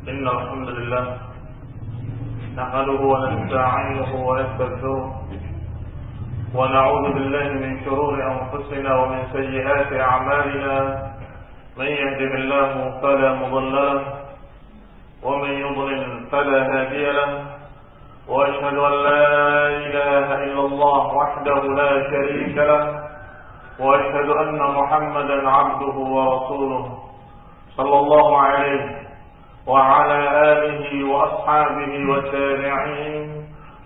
إن الحمد لله نحمده ونستعينه ونستغفره ونعوذ بالله من شرور أنفسنا ومن سيئات أعمالنا. من يهده الله فلا مضل له ومن يضلل فلا هادي له، وأشهد أن لا إله إلا الله وحده لا شريك له، وأشهد أن محمدا عبده ورسوله صلى الله عليه وعلى آله وأصحابه والتابعين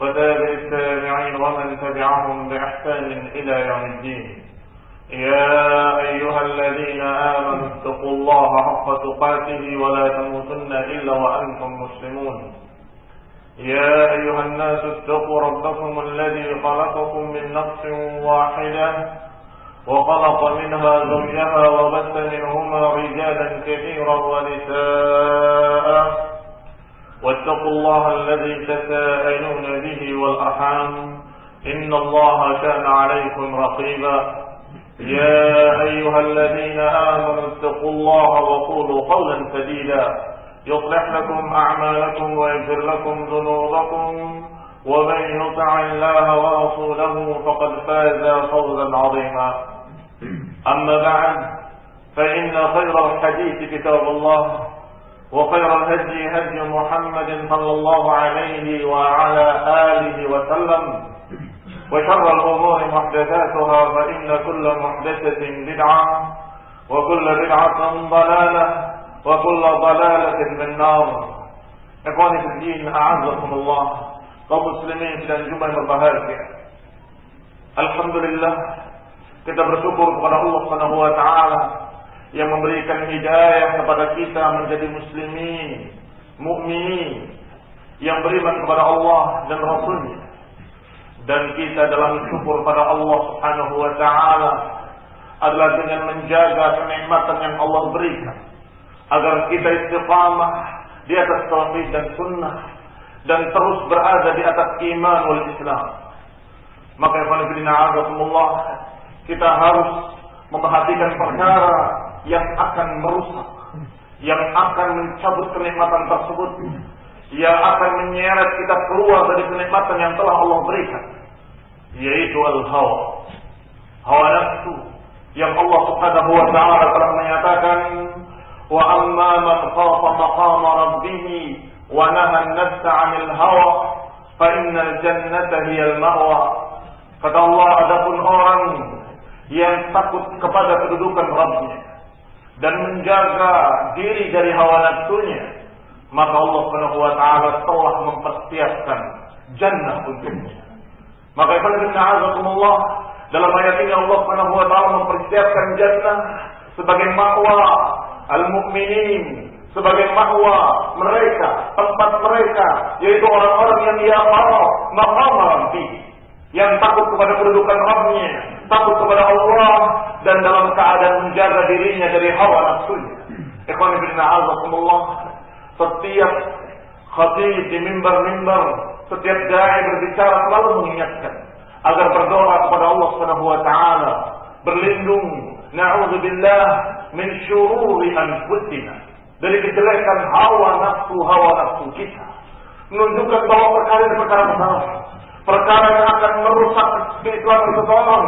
وتابع التابعين ومن تبعهم بإحسان إلى يوم الدين. يا أيها الذين آمنوا اتقوا الله حق تقاته ولا تموتن إلا وأنتم مسلمون. يا أيها الناس اتقوا ربكم الذي خلقكم من نفس واحدة وخلق منها زوجها وبث منهما رجالا كثيرا ونساء، واتقوا الله الذي تساءلون به والأرحام إن الله كان عليكم رقيبا. يا أيها الذين آمنوا اتقوا الله وقولوا قولا سديدا يصلح لكم أعمالكم ويغفر لكم ذنوبكم، ومن يطع الله ورسوله فقد فاز فوزا عظيما. أما بعد، فإن خير الحديث كتاب الله، وخير الهدي هدي محمد صلى الله عليه وعلى آله وسلم، وشر الأمور محدثاتها، فإن كل محدثة بدعة وكل بدعة ضلالة وكل ضلالة في النار. Ikhwani fi din, a'azzakumullah, kaum muslimin dan jemaah yang berbahagia. Alhamdulillah, kita bersyukur kepada Allah Subhanahu wa taala yang memberikan hidayah kepada kita menjadi muslimin, mukminin yang beriman kepada Allah dan Rasul-Nya. Dan kita dalam syukur pada Allah Subhanahu wa taala adalah dengan menjaga kenikmatan yang Allah berikan agar kita istiqamah di atas tauhid dan sunnah dan terus berada di atas iman wal Islam. Maka kita harus memperhatikan perkara yang akan merusak, yang akan mencabut kenikmatan tersebut, yang akan menyeret kita keluar dari kenikmatan yang telah Allah berikan, yaitu al-hawa, hawa nafsu, yang Allah Subhanahu wa taala telah menyatakan, wa amma man khafa maqama rabbih wa naha an-nafsa 'anil hawa fa innal jannata hiyal ma'wa. Kata Allah, adapun orang yang takut kepada kedudukan Rabb-Nya dan menjaga diri dari hawa nafsunya, maka Allah Subhanahu wa taala telah mempersiapkan jannah untuknya. Maka Allah dalam ayat ini Allah Subhanahu wa taala mempersiapkan jannah sebagai ma'wa al-mu'minin, sebagai ma'wa mereka, tempat mereka, yaitu orang-orang yang yaqara maqam Rabbi, yang takut kepada kedudukan Rabb-Nya, takut kepada Allah, dan dalam keadaan menjaga dirinya dari hawa nafsunya. Ikhwan fillah, azakumullah, setiap khatib di mimbar-mimbar, setiap dai berbicara selalu mengingatkan agar berdoa kepada Allah Subhanahu wa taala, berlindung, na'udzubillah min syururi anfusina, dari kejelekan hawa nafsu kita, menunjukkan bahwa perkara besar, perkara yang akan merusak keislaman seseorang,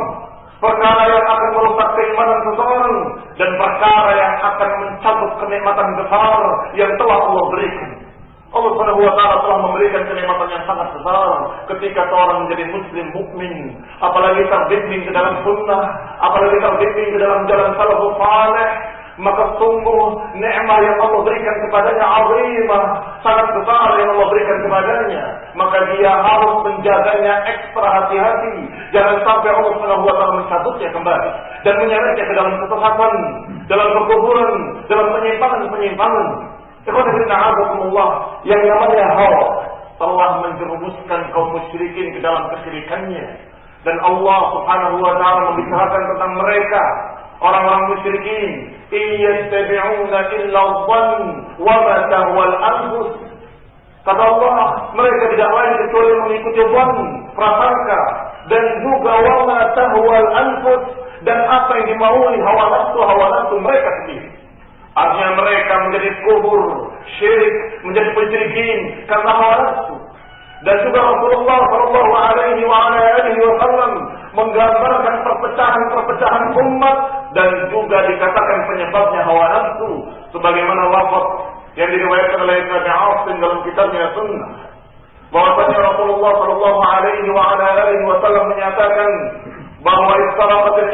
perkara yang akan merusak keimanan seseorang, dan perkara yang akan mencabut kenikmatan besar yang telah Allah berikan. Allah Subhanahu wa taala telah memberikan kenikmatan yang sangat besar ketika seorang menjadi muslim mukmin, apalagi terbimbing ke dalam sunnah, apalagi terbimbing ke dalam jalan salafus saleh, maka sungguh nikmat yang Allah berikan kepadanya azimah, sangat besar yang Allah berikan kepadanya. Maka dia harus menjaganya ekstra hati-hati, jangan sampai Allah Subhanahu wa taala mencabutnya kembali dan menyeretnya ke dalam kesesatan, dalam kekufuran, dalam penyimpangan. Yang namanya hawa telah menjerumuskan kaum musyrikin ke dalam kesyirikannya, dan Allah Subhanahu wa taala membicarakan tentang mereka, orang-orang musyrikin, iyattabi'una illa dhann wa ma tahwal anfus. Kata Allah, mereka tidak lain kecuali mengikuti dhann, prasangka, dan juga wa ma tahwal anfus, dan apa yang dimaui hawa nafsu mereka sendiri. Artinya mereka menjadi kufur, syirik, menjadi musyrikin karena hawa nafsu. Dan juga Rasulullah sallallahu alaihi wasallam menggambarkan perpecahan umat dan juga dikatakan penyebabnya hawa nafsu sebagaimana lafaz yang diriwayatkan oleh Ibnu Asim dalam kitabnya Sunnah. Bahwasanya Rasulullah sallallahu alaihi wasallam menyatakan bahwa istaraqatil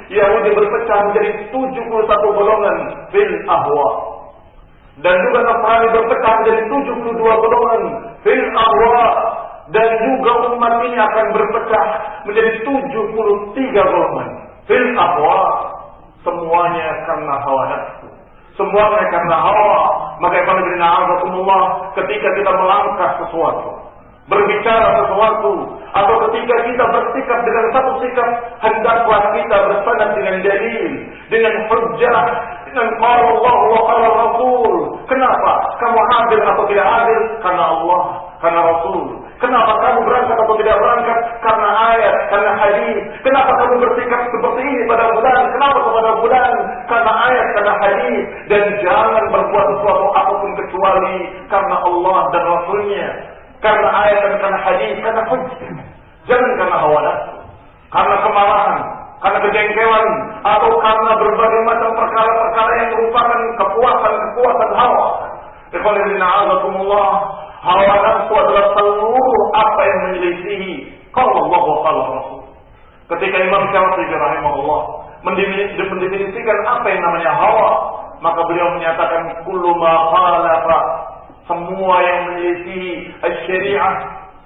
Yahudi berpecah menjadi 71 golongan fil ahwa. Dan juga Nasrani berpecah menjadi 72 golongan fil ahwa. Dan juga umat ini akan berpecah menjadi 73 golongan fil ahwa. Semuanya karena hawa nafsu, semuanya karena hawa. Maka ketika kita melangkah sesuatu, berbicara sesuatu, atau ketika kita bersikap dengan satu sikap, hendaklah kita bersanad dengan dalil, dengan hujjah, dengan qala Allah wa qala Rasul. Kenapa kamu adil atau tidak adil? Karena Allah, karena Rasul. Kenapa kamu berangkat atau tidak berangkat? Karena ayat, karena hadis. Kenapa kamu bersikap seperti ini pada bulan? Kenapa kepada bulan? Karena ayat, karena hadis. Dan jangan berbuat sesuatu apapun kecuali karena Allah dan Rasulnya, karena ayat dan karena hadis, karena hujjah. Jangan karena hawa nafsu, karena kemarahan, karena kejengkelan, atau karena berbagai macam perkara-perkara yang merupakan kepuasan hawa. Hawa nafsu adalah seluruh apa yang menyelisihi qala Allah wa qala Rasul. Ketika Imam Syafi'i rahimahullah mendefinisikan apa yang namanya hawa, maka beliau menyatakan kullu ma khalafa, semua yang menyelisihi syariah,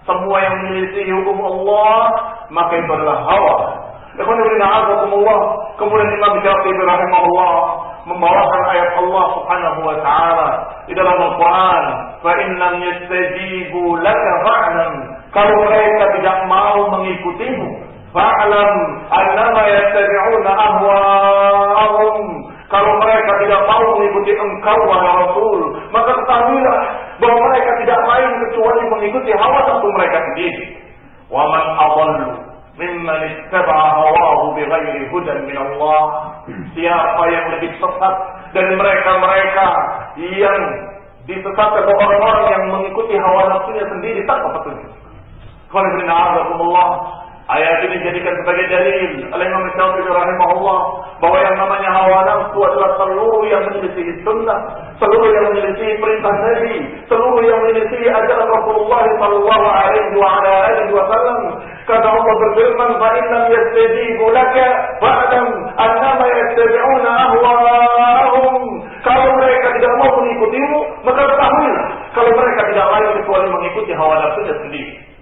semua yang menyelisihi hukum Allah, maka itu adalah hawa. Kemudian Imam Syafi'i rahimahullah membawakan ayat Allah Subhanahu wa taala di dalam Al-Qur'an, "Fa in lam yastajibu laka fa'lam." Kalau mereka tidak mau mengikutimu, fa'lam annama yattabi'una ahwa'ahum. Kalau mereka tidak mau mengikuti engkau wahai Rasul, maka ketahuilah bahwa mereka tidak lain kecuali mengikuti hawa nafsu mereka sendiri. Wa man adallu mimman ittaba'a hawahu bighairi hudan min Allah. Siapa yang lebih sesat dari mereka-mereka yang disesatkan oleh orang-orang yang mengikuti hawa nafsunya sendiri tanpa petunjuk. Ayat ini dijadikan sebagai dalil oleh Imam Syafi'i rahimahullah bahwa yang namanya hawa nafsu adalah seluruh yang menyelisihi sunnah, seluruh yang menyelisihi perintah Nabi, seluruh yang menyelisihi ajaran Rasulullah sallallahu alaihi wasallam. Kata Allah berfirman, "Fa in lam yastajibu laka fa'lam annama yattabi'una ahwa'ahum." Kalau mereka tidak mau mengikutimu, maka ketahuilah kalau mereka tidak lain kecuali mengikuti hawa nafsunya sendiri.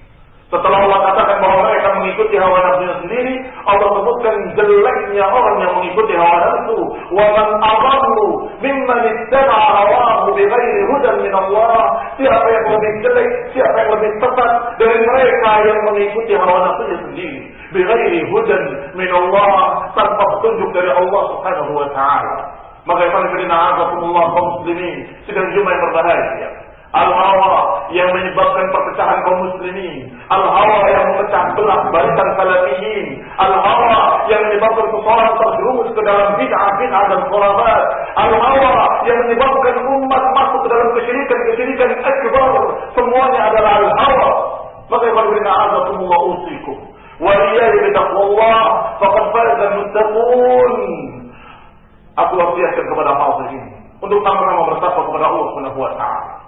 Setelah Allah katakan bahwa mereka mengikuti hawa nafsunya sendiri, Allah sebutkan jeleknya orang yang mengikuti hawa nafsu. Wa man adallu mimman ittaba'a hawahu bighairi hudan min Allah. Siapa yang lebih jelek, siapa yang lebih sesat dari mereka yang mengikuti hawa nafsunya sendiri, bighairi hudan min Allah, tanpa petunjuk dari Allah Subhanahu wa taala. Maka Allah muslimin sedang jumlah yang berbahagia. Al-hawa yang menyebabkan perpecahan kaum muslimin, al-hawa yang memecah belah barisan salafiyin, al-hawa yang menyebabkan seseorang terjerumus ke dalam bid'ah dan khurafat, al-hawa yang menyebabkan umat masuk ke dalam kesyirikan akbar. Semuanya adalah al-hawa. Maka Allah usikum wa iyyakum bitaqwallah faqad faza al-muttaqun. Aku wasiatkan kepada hadirin untuk sama-sama bertakwa kepada Allah Subhanahu wa taala.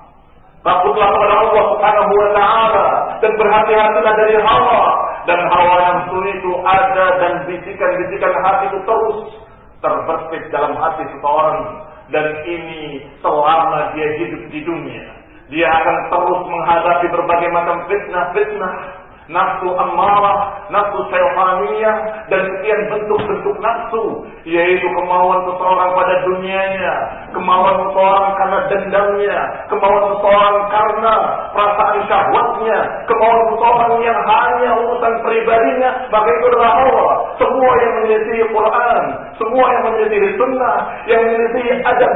Takutlah kepada Allah Subhanahu wa taala dan berhati-hatilah dari hawa. Dan hawa nafsu itu ada dan bisikan-bisikan hati itu terus terbersit dalam hati seseorang, dan ini selama dia hidup di dunia. Dia akan terus menghadapi berbagai macam fitnah, nafsu ammarah, nafsu syaitaniyah, dan sekian bentuk-bentuk nafsu, yaitu kemauan seseorang pada dunianya, kemauan seseorang karena dendamnya, kemauan seseorang karena perasaan syahwatnya, kemauan seseorang yang hanya urusan pribadinya. Maka itu adalah hawa. Semua yang menyelisihi Quran, semua yang menyelisihi sunnah, yang menyelisihi adab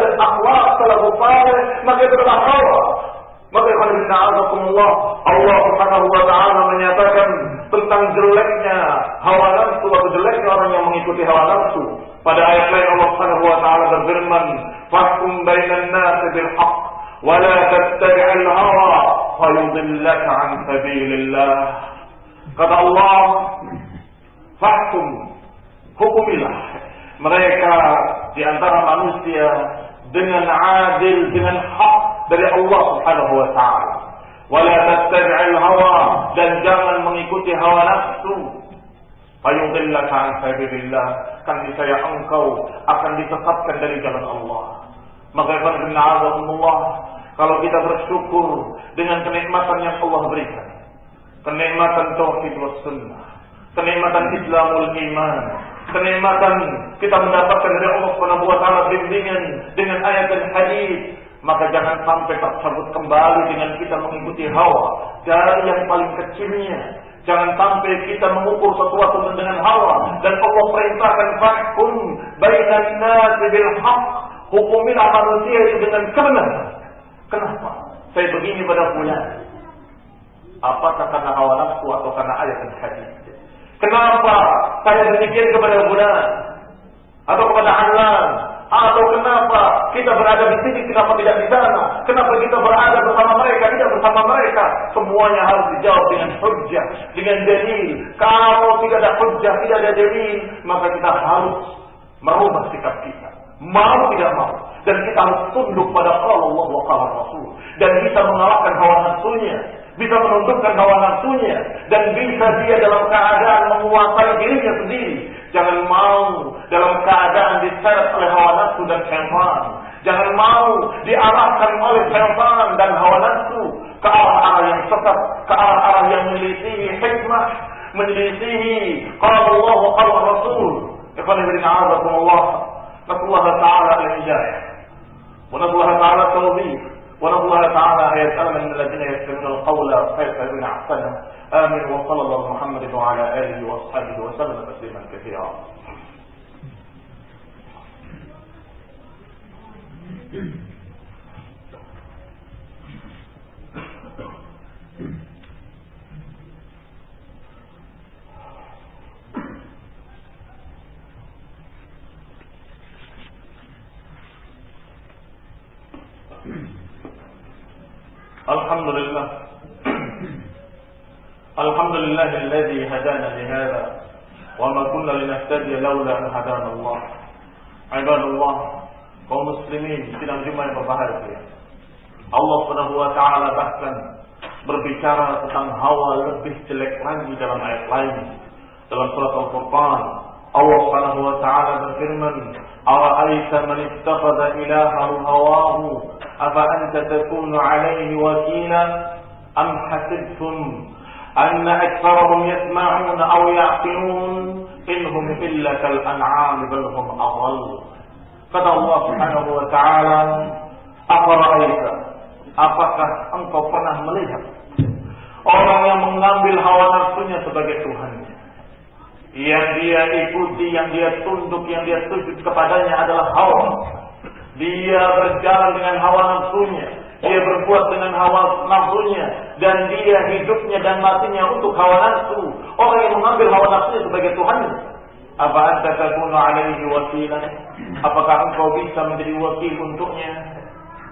dan akhlak salafus saleh, maka itu adalah hawa. Maka Allah Subhanahu wa taala menyatakan tentang jeleknya hawa nafsu atau jeleknya orang yang mengikuti hawa nafsu. Pada ayat lain Allah Subhanahu wa taala berfirman, "Fahkum bainan nasi bil haqq wa la tattabi'il hawa fayudillaka 'an sabilillah." Kata Allah, "Fahkum, hukumilah mereka di antara manusia dengan adil, dengan hak dari Allah Subhanahu wa taala. Wala tattabi'il hawa, dan jangan mengikuti hawa nafsu. Fayudillaka 'an sabilillah, kan niscaya engkau akan disesatkan dari jalan Allah." Maka Allah, kalau kita bersyukur dengan kenikmatan yang Allah berikan, kenikmatan tauhid was sunnah, kenikmatan Islamul iman, kenikmatan kita mendapatkan dari Allah Subhanahu wa taala bimbingan dengan ayat dan hadis, maka jangan sampai tercabut kembali dengan kita mengikuti hawa dari yang paling kecilnya. Jangan sampai kita mengukur sesuatu dengan hawa, dan Allah perintahkan fahkum bainan nasi bil haqq, hukumilah manusia itu dengan kebenaran. Kenapa saya begini pada fulan? Apakah karena hawa nafsu atau karena ayat dan hadis? Kenapa saya demikian kepada fulan atau kepada Allah? Atau kenapa kita berada di sini, kenapa tidak di sana? Kenapa kita berada bersama mereka, tidak bersama mereka? Semuanya harus dijawab dengan hujjah, dengan dalil. Kalau tidak ada hujjah, tidak ada dalil, maka kita harus merubah sikap kita. Mau tidak mau, dan kita harus tunduk pada Allah wa qala Rasul, dan bisa mengalahkan hawa nafsunya, bisa menundukkan hawa nafsunya, dan bisa dia dalam keadaan menguasai dirinya sendiri. Jangan mau dalam keadaan diseret oleh hawa nafsu dan syaitan. Jangan mau diarahkan oleh syaitan dan hawa nafsu ke arah-arah yang sesat, ke arah-arah yang menyelisihi hikmah, menyelisihi qala Allah wa qala Rasul. Ikhwan fillah, a'azakumullah. Nasallahu ta'ala al-hidayah. Wa nasallahu ta'ala tawfiq. ونسأل الله تعالى أن يجعلنا من الذين يستمعون القول فيتبعون أحسنه. آمين. وصلى الله على محمد وعلى آله وأصحابه وسلم تسليما كثيرا. Alhamdulillah. Alhamdulillah alladzi hadana li hadza wa ma kunna linahtadiya laula an hadana Allah. Ibadallah, kaum muslimin sidang Jumat yang berbahagia. Allah Subhanahu wa taala bahkan berbicara tentang hawa lebih jelek lagi dalam ayat lain. Dalam surat Al-Furqan, Allah Subhanahu wa taala berfirman, "Ara'aita man ittakhadha ilahahu hawahu afa anta takunu 'alaihi wakila am hasibtum anna aktsarahum yasma'una aw ya'qilun inhum illa kal an'am bal hum adall." Kata Allah Subhanahu wa taala, "Ara'aita, apakah engkau pernah melihat orang yang mengambil hawa nafsunya sebagai tuhannya, yang dia ikuti, yang dia tunduk, yang dia sujud kepadanya adalah hawa. Dia berjalan dengan hawa nafsunya, dia berbuat dengan hawa nafsunya, dan dia hidupnya dan matinya untuk hawa nafsu. Orang yang mengambil hawa nafsunya sebagai Tuhannya. Apa anta takunu 'alaihi wakilan? Apakah engkau bisa menjadi wakil untuknya?"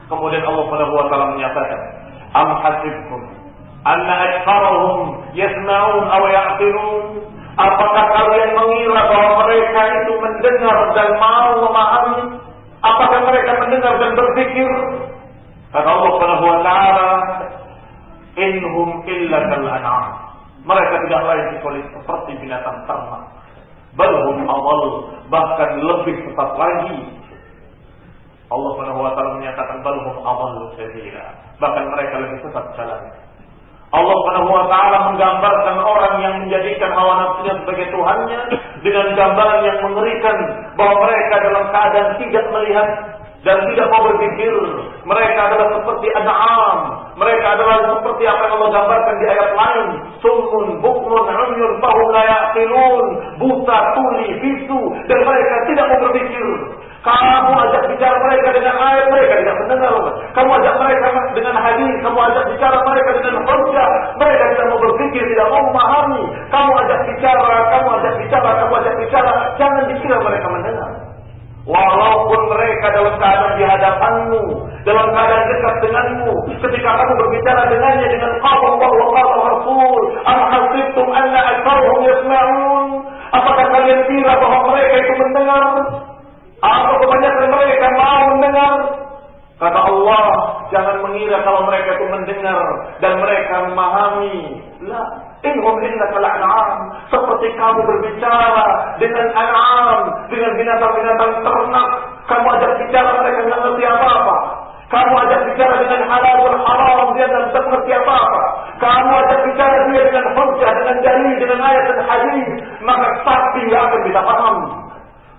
Kemudian Allah Subhanahu wa taala menyatakan, "Am hasibtum anna aktsarahum yasma'un aw ya'qilun?" Apakah kalian mengira bahwa mereka itu mendengar dan mau memahami? Apakah mereka mendengar dan berpikir? Kata Allah Subhanahu wa taala, "Inhum illa kal an'am." Mereka tidak lain kecuali seperti binatang ternak. Bal hum adall, bahkan lebih sesat lagi. Allah Subhanahu wa taala menyatakan bal hum adall sabila, bahkan mereka lebih sesat jalannya. Allah Subhanahu wa taala menggambarkan orang yang menjadikan hawa nafsunya sebagai Tuhannya dengan gambaran yang mengerikan, bahwa mereka dalam keadaan tidak melihat dan tidak mau berpikir. Mereka adalah seperti an'am. Mereka adalah seperti apa yang Allah gambarkan di ayat lain, summun bukmun umyun fahum la ya'qilun, buta, tuli, bisu, dan mereka tidak mau berpikir. Kamu ajak bicara mereka dengan ayat, mereka tidak mendengar. Kamu ajak mereka dengan hadis, kamu ajak bicara mereka dengan hujjah, mereka tidak mau berpikir, tidak mau memahami. ketaataanmu, dalam keadaan dekat denganmu, ketika kamu berbicara dengannya dengan qala Allah wa qala Rasul, am hasibtum anna aktsarahum yasma'un? Apakah kalian kira bahwa mereka itu mendengar? Atau kebanyakan mereka mau mendengar? Kata Allah, jangan mengira kalau mereka itu mendengar dan mereka memahami. La, inhum illa kal'an'am. Seperti kamu berbicara dengan an'am, dengan binatang-binatang ternak. Kamu ajak bicara, mereka tidak ngerti apa-apa. Kamu ajak bicara dengan halal dan haram, dia tidak ngerti apa-apa. Kamu ajak bicara dia dengan hujjah, dengan dalil, dengan ayat dan hadis, maka pasti tidak akan bisa paham.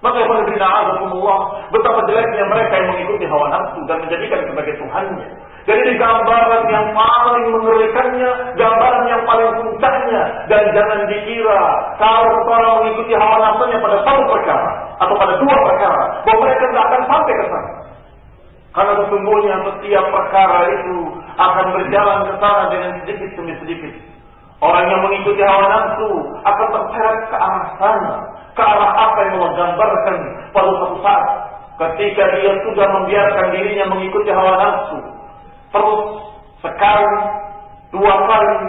Maka Allah, betapa jeleknya mereka yang mengikuti hawa nafsu dan menjadikan sebagai Tuhannya. Jadi ini gambaran yang paling mengerikannya, gambaran yang paling puncaknya. Dan jangan dikira kalau orang mengikuti hawa nafsunya pada satu perkara atau pada dua perkara, bahwa mereka tidak akan sampai ke sana. Karena sesungguhnya setiap perkara itu akan berjalan ke sana dengan sedikit demi sedikit. Orang yang mengikuti hawa nafsu akan terseret ke arah sana, ke arah apa yang Allah gambarkan pada suatu saat. Ketika dia sudah membiarkan dirinya mengikuti hawa nafsu, terus sekali, dua kali,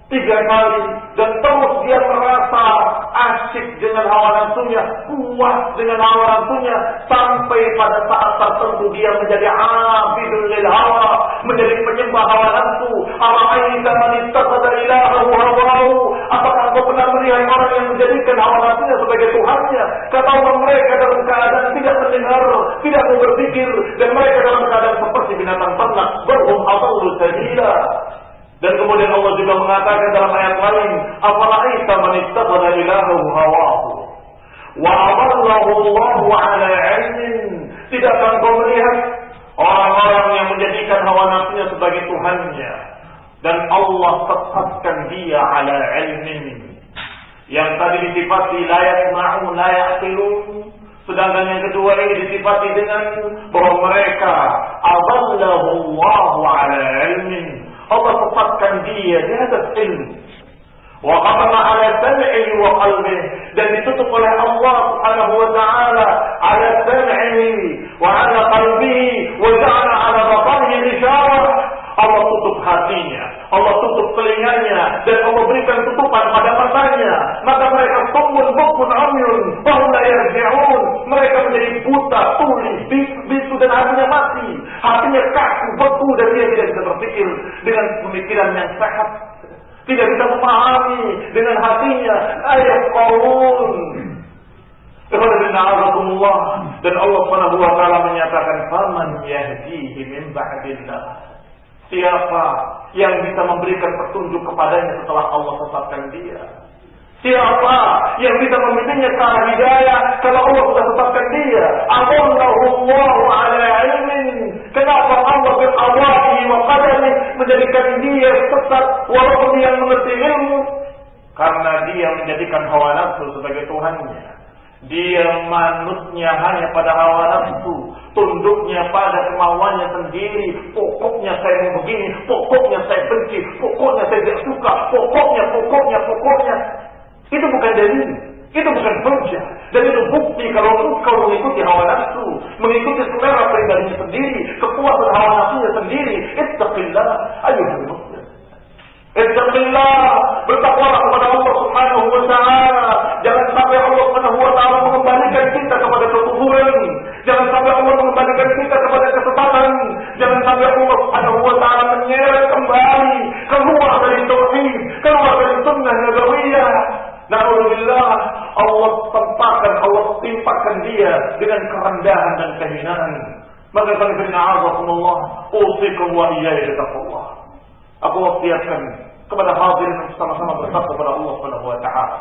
tiga kali, dan terus dia merasa asyik dengan hawa nafsunya, puas dengan hawa nafsunya, sampai pada saat tertentu dia menjadi abidul lil hawa, menjadi penyembah hawa nafsu. Ara'aita man ittakhadha ilahahu hawahu? Apakah kau pernah melihat orang yang menjadikan hawa nafsunya sebagai Tuhannya? Kata Allah, mereka dalam keadaan tidak mendengar, tidak mau berpikir, dan mereka dalam keadaan seperti binatang ternak. Berhum adallu sabila. Dan kemudian Allah juga mengatakan dalam ayat lain, afara'aita man ittakhadha ilahahu hawahu wa adallahu Allahu 'ala 'ilmin? Tidakkah engkau melihat orang-orang yang menjadikan hawa nafsunya sebagai Tuhannya dan Allah sesatkan dia 'ala 'ilmin? Yang tadi disifati la yasma'u la ya'qilun, sedangkan yang kedua ini disifati dengan bahwa mereka adallahu Allahu 'ala 'ilmin. Allah sesatkan dia di atas ilmu. Wa qatama ala sam'ihi wa qalbihi, dan ditutup oleh Allah Subhanahu wa ta'ala ala sam'ihi wa ala qalbihi wa ja'ala ala batnihi ghishawah. Allah tutup hatinya, Allah tutup telinganya, dan Allah berikan tutupan pada matanya. Maka mereka summun bukmun umyun wa hum la yarji'un. Mereka menjadi buta, tuli, bisu, dan hatinya mati. Hatinya kaku, beku, dan dia tidak bisa berpikir dengan pemikiran yang sehat. Tidak bisa memahami dengan hatinya. Ayat qaul. Dan Allah Subhanahu wa ta'ala menyatakan, faman yahdihi min ba'dillah. Siapa yang bisa memberikan petunjuk kepadanya setelah Allah sesatkan dia? Siapa yang bisa membimbingnya ke arah hidayah kalau Allah sudah sesatkan dia? Allahu 'ala 'ilmin. Kenapa Allah biqada'ihi wa qadarihi menjadikan dia sesat walaupun dia mengerti ilmu? Karena dia menjadikan hawa nafsu sebagai Tuhannya. Dia manutnya hanya pada hawa nafsu, tunduknya pada kemauannya sendiri. Pokoknya saya mau begini, pokoknya saya benci, pokoknya saya tidak suka, pokoknya. Itu bukan dalil, itu bukan hujjah, dan itu bukti kalau engkau mengikuti hawa nafsu, mengikuti selera pribadinya sendiri, kepuasan hawa nafsunya sendiri. Ittaqillah ayyuhal muslim. Ittaqillah, bertakwalah kepada Allah Subhanahu wa ta'ala. Jangan sampai Allah Subhanahu wa ta'ala mengembalikan kita kepada kekufuran. Jangan sampai Allah mengembalikan kita kepada kesesatan. Jangan sampai Allah Subhanahu wa ta'ala menyeret kembali keluar dari tauhid, keluar dari sunnah nabawiyah. Na'udzubillah, Allah timpakan dia dengan kerendahan dan kehinaan. Maka Allah, usikum wa iyaya bitaqwallah. Aku wasiatkan kepada hadirin untuk sama-sama bertakwa kepada Allah Subhanahu wa ta'ala,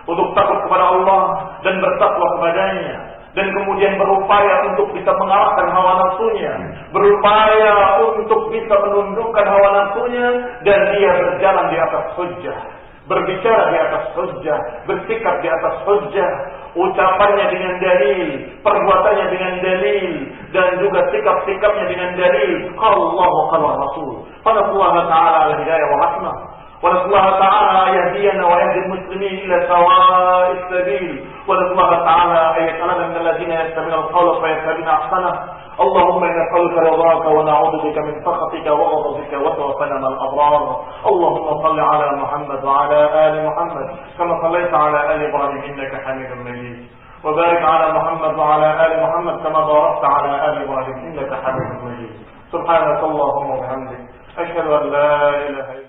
untuk takut kepada Allah dan bertakwa kepadanya, dan kemudian berupaya untuk bisa mengalahkan hawa nafsunya, berupaya untuk bisa menundukkan hawa nafsunya, dan dia berjalan di atas hujjah, berbicara di atas hujjah, bersikap di atas hujjah, ucapannya dengan dalil, perbuatannya dengan dalil, dan juga sikap-sikapnya dengan dalil. Allah wa qala Rasul. Qala Allah Ta'ala al-hidayah wa rahmah. ونسأل الله تعالى أن يهدينا ويهدي المسلمين إلى سواء السبيل، ونسأل الله تعالى أن يجعلنا من الذين يستمعون القول فيتبعون أحسنه. اللهم إنا نسألك رضاك ونعوذ بك من سخطك وغضبك وتوفنا مع الأبرار. اللهم صل على محمد وعلى آل محمد كما صليت على آل إبراهيم إنك حميد مجيد، وبارك على محمد وعلى آل محمد كما باركت على آل إبراهيم إنك حميد مجيد. سبحانك اللهم وبحمدك، أشهد أن لا إله إلا